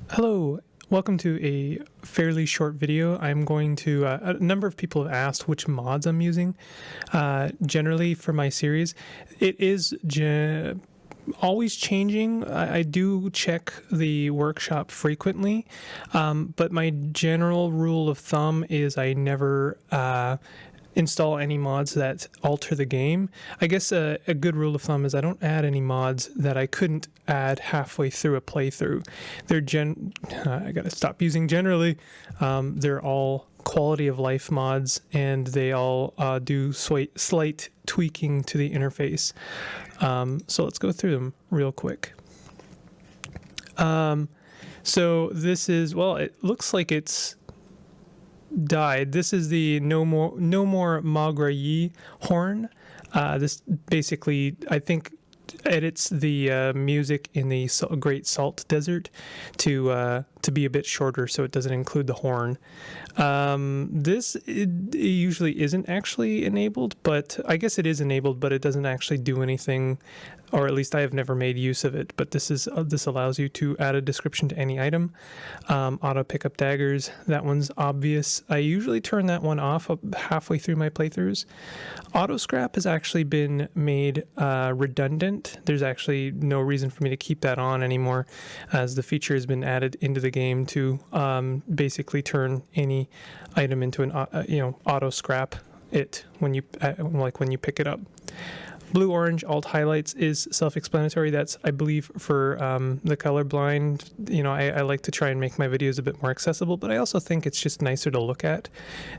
Hello, welcome to a fairly short video. I'm going to, a number of people have asked which mods I'm using. Generally for my series, it is always changing. I do check the workshop frequently, but my general rule of thumb is I never install any mods that alter the game. I guess a good rule of thumb is I don't add any mods that I couldn't add halfway through a playthrough. I gotta stop using generally. They're all quality of life mods, and they all do slight tweaking to the interface. So let's go through them real quick. So this is, well, it looks like it's died. This is the no more Magrayi horn. This basically, I think, edits the music in the Great Salt Desert to be a bit shorter, so it doesn't include the horn. It usually isn't actually enabled, but I guess it is enabled, but it doesn't actually do anything, or at least I have never made use of it. But this allows you to add a description to any item. Auto pickup daggers, that one's obvious. I usually turn that one off halfway through my playthroughs. Auto scrap has actually been made redundant. There's actually no reason for me to keep that on anymore, as the feature has been added into the game to basically turn any item into an auto scrap it when you pick it up. Blue orange alt highlights is self-explanatory. That's, I believe, for the colorblind. I like to try and make my videos a bit more accessible, but I also think it's just nicer to look at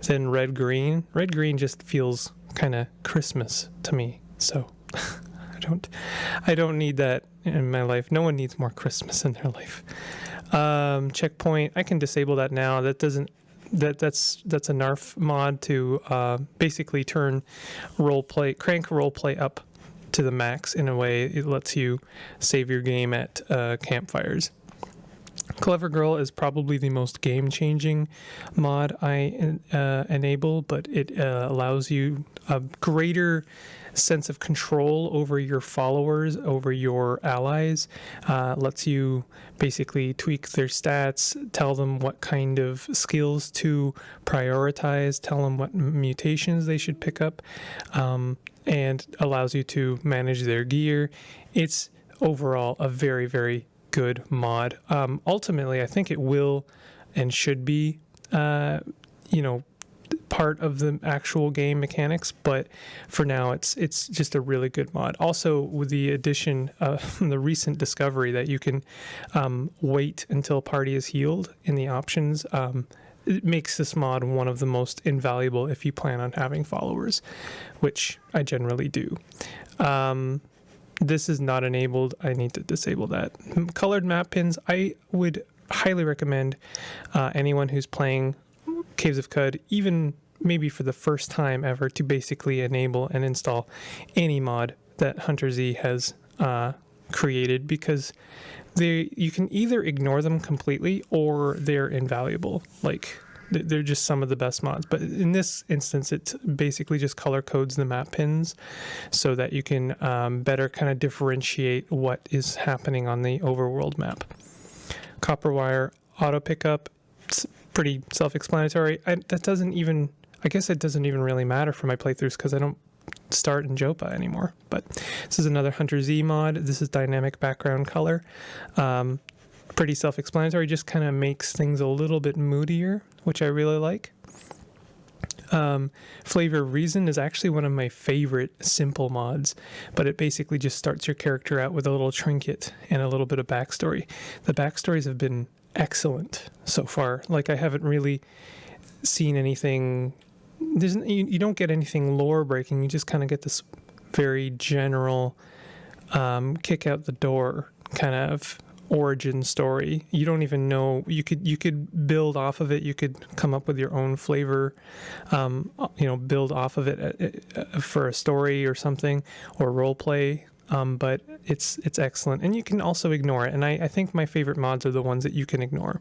than red green. Red green just feels kind of Christmas to me, so I don't need that in my life. No one needs more Christmas in their life. Checkpoint, I can disable that now. That's a NARF mod to basically turn crank roleplay up to the max in a way. It lets you save your game at campfires. Clever Girl is probably the most game-changing mod I enable, but it allows you a greater sense of control over your followers, over your allies. Lets you basically tweak their stats, tell them what kind of skills to prioritize, tell them what mutations they should pick up, and allows you to manage their gear. It's overall a very, very good mod. Ultimately, I think it will and should be, part of the actual game mechanics, but for now it's just a really good mod. Also, with the addition of the recent discovery that you can wait until party is healed in the options, it makes this mod one of the most invaluable if you plan on having followers, which I generally do. This is not enabled. I need to disable that. Colored map pins, I would highly recommend anyone who's playing Caves of Qud, even maybe for the first time ever, to basically enable and install any mod that Hunter Z has created, because you can either ignore them completely or they're invaluable. Like, they're just some of the best mods. But in this instance, it basically just color codes the map pins so that you can better kind of differentiate what is happening on the overworld map. Copper wire auto pickup, it's pretty self-explanatory. I guess it doesn't even really matter for my playthroughs because I don't start in Jopa anymore. But this is another Hunter Z mod. This is dynamic background color. Pretty self-explanatory, just kind of makes things a little bit moodier, which I really like. Flavor of Reason is actually one of my favorite simple mods, but it basically just starts your character out with a little trinket and a little bit of backstory. The backstories have been excellent so far. Like, I haven't really seen anything. You don't get anything lore breaking. You just kind of get this very general kick out the door kind of origin story. You don't even know. You could build off of it. You could come up with your own flavor, build off of it for a story or something, or role play. But it's excellent, and you can also ignore it. And I think my favorite mods are the ones that you can ignore.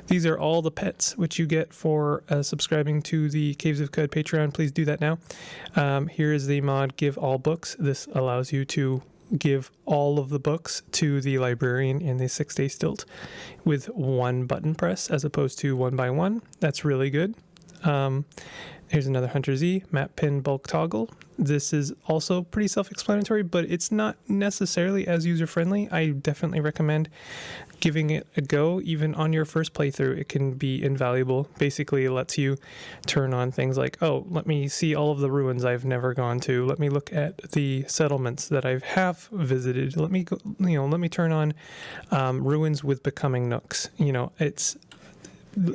These are all the pets which you get for subscribing to the Caves of Qud Patreon. Please do that now. Here is the mod Give All Books. This allows you to give all of the books to the librarian in the 6-day stilt with one button press as opposed to one by one. That's really good. Here's another Hunter Z, map pin bulk toggle. This is also pretty self-explanatory, but it's not necessarily as user-friendly. I definitely recommend giving it a go. Even on your first playthrough, it can be invaluable. Basically, it lets you turn on things like, oh, let me see all of the ruins I've never gone to. Let me look at the settlements that I have visited. Let me go, let me turn on ruins with becoming nooks. It's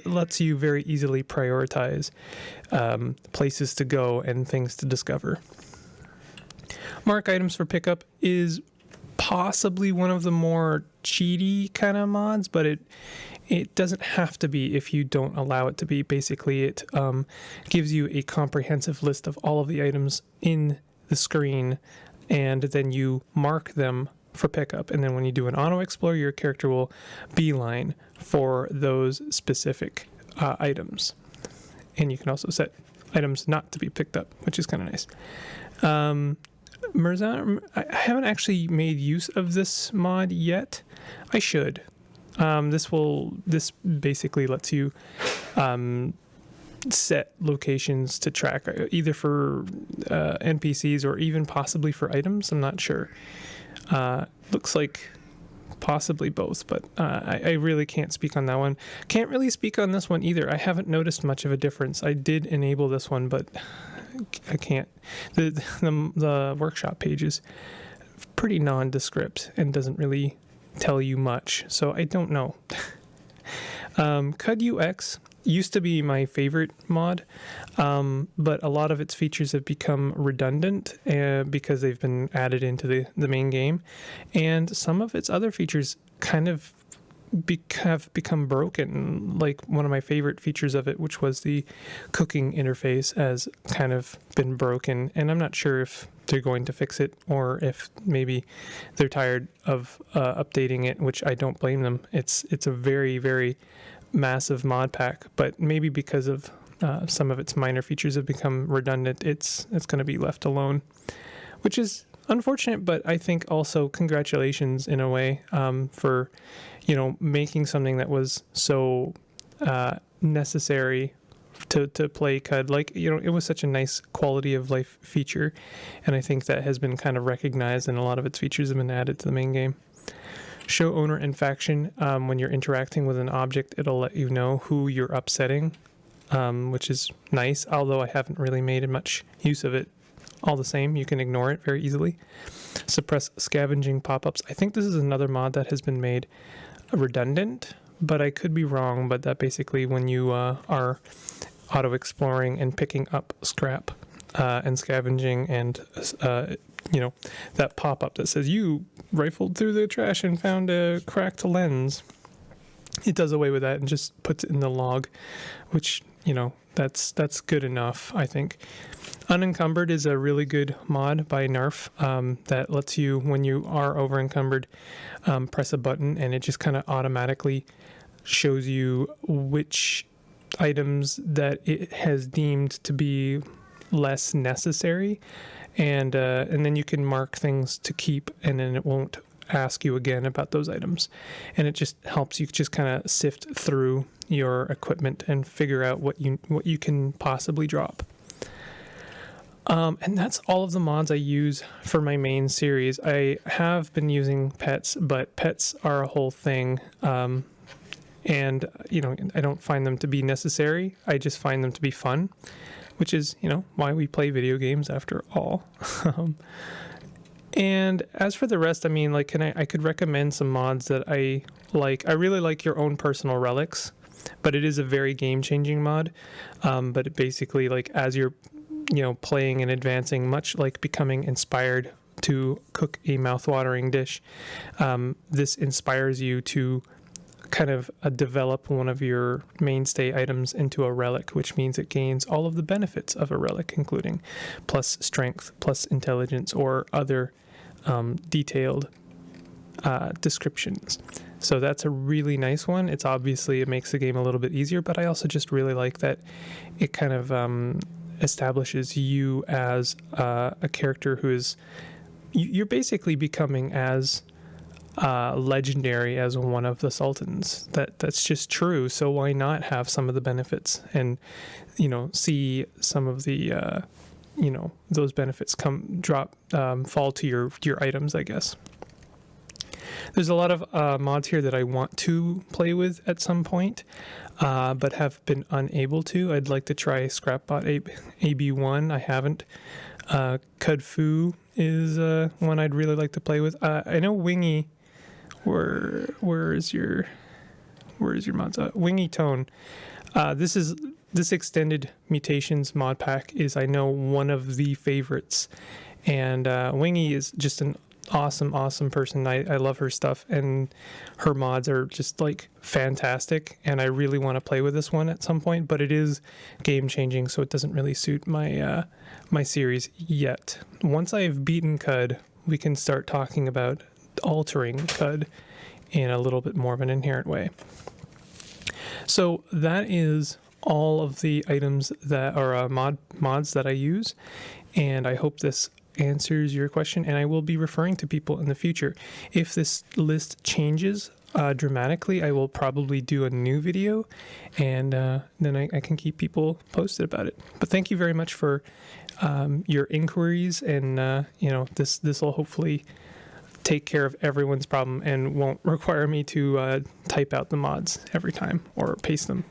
lets you very easily prioritize places to go and things to discover. Mark items for pickup is possibly one of the more cheaty kind of mods, but it doesn't have to be if you don't allow it to be. Basically, it gives you a comprehensive list of all of the items in the screen, and then you mark them for pickup, and then when you do an auto explore, your character will beeline for those specific items. And you can also set items not to be picked up, which is kind of nice. Mirzan, I haven't actually made use of this mod yet. I should. This basically lets you set locations to track, either for NPCs or even possibly for items. I'm not sure. Looks like possibly both, but I really can't speak on that one. Can't really speak on this one either. I haven't noticed much of a difference. I did enable this one, but I can't. The workshop page is pretty nondescript and doesn't really tell you much, so I don't know. cavesofqud UX used to be my favorite mod, but a lot of its features have become redundant because they've been added into the main game, and some of its other features kind of have become broken. Like one of my favorite features of it, which was the cooking interface, has kind of been broken, and I'm not sure if they're going to fix it or if maybe they're tired of updating it, which I don't blame them. It's a very, very massive mod pack, but maybe because of some of its minor features have become redundant, it's going to be left alone, which is unfortunate, but I think also congratulations in a way for making something that was so necessary to play CUD. Like, it was such a nice quality of life feature, and I think that has been kind of recognized, and a lot of its features have been added to the main game. Show owner and faction. When you're interacting with an object, it'll let you know who you're upsetting, which is nice, although I haven't really made much use of it. All the same, you can ignore it very easily. Suppress scavenging pop-ups. I think this is another mod that has been made redundant, but I could be wrong. But that basically, when you are auto-exploring and picking up scrap and scavenging, and that pop-up that says you rifled through the trash and found a cracked lens, it does away with that and just puts it in the log, which that's good enough, I think. Unencumbered is a really good mod by Narf that lets you, when you are over encumbered, press a button and it just kind of automatically shows you which items that it has deemed to be less necessary, and then you can mark things to keep, and then it won't ask you again about those items, and it just helps you just kind of sift through your equipment and figure out what you can possibly drop. And that's all of the mods I use for my main series. I have been using pets, but pets are a whole thing. And, I don't find them to be necessary. I just find them to be fun, which is, why we play video games after all. And as for the rest, I could recommend some mods that I like. I really like Your Own Personal Relics, but it is a very game-changing mod. But it basically, as you're playing and advancing, much like becoming inspired to cook a mouth-watering dish, this inspires you to kind of develop one of your mainstay items into a relic, which means it gains all of the benefits of a relic, including plus strength, plus intelligence, or other detailed descriptions. So that's a really nice one. It makes the game a little bit easier, but I also just really like that it kind of establishes you as a character who is you're basically becoming as legendary as one of the sultans. That's just true. So why not have some of the benefits and, see some of the, those benefits fall to your items, I guess. There's a lot of mods here that I want to play with at some point, but have been unable to. I'd like to try Scrapbot AB1. I haven't. Cavesofqud is one I'd really like to play with. I know Wingy. Where is your mods? Wingy Tone. This extended mutations mod pack is, I know, one of the favorites, and Wingy is just an awesome person. I love her stuff, and her mods are just like fantastic, and I really want to play with this one at some point, but it is game changing, so it doesn't really suit my my series yet. Once I've beaten Qud, we can start talking about altering Qud in a little bit more of an inherent way. So that is all of the items that are mods that I use, and I hope this answers your question, and I will be referring to people in the future. If this list changes dramatically, I will probably do a new video, and then I can keep people posted about it. But thank you very much for your inquiries, and this will hopefully take care of everyone's problem and won't require me to type out the mods every time or paste them.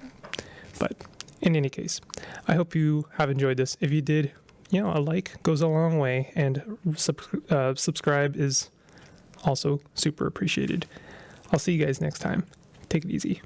But in any case, I hope you have enjoyed this. If you did, a like goes a long way, and subscribe is also super appreciated. I'll see you guys next time. Take it easy.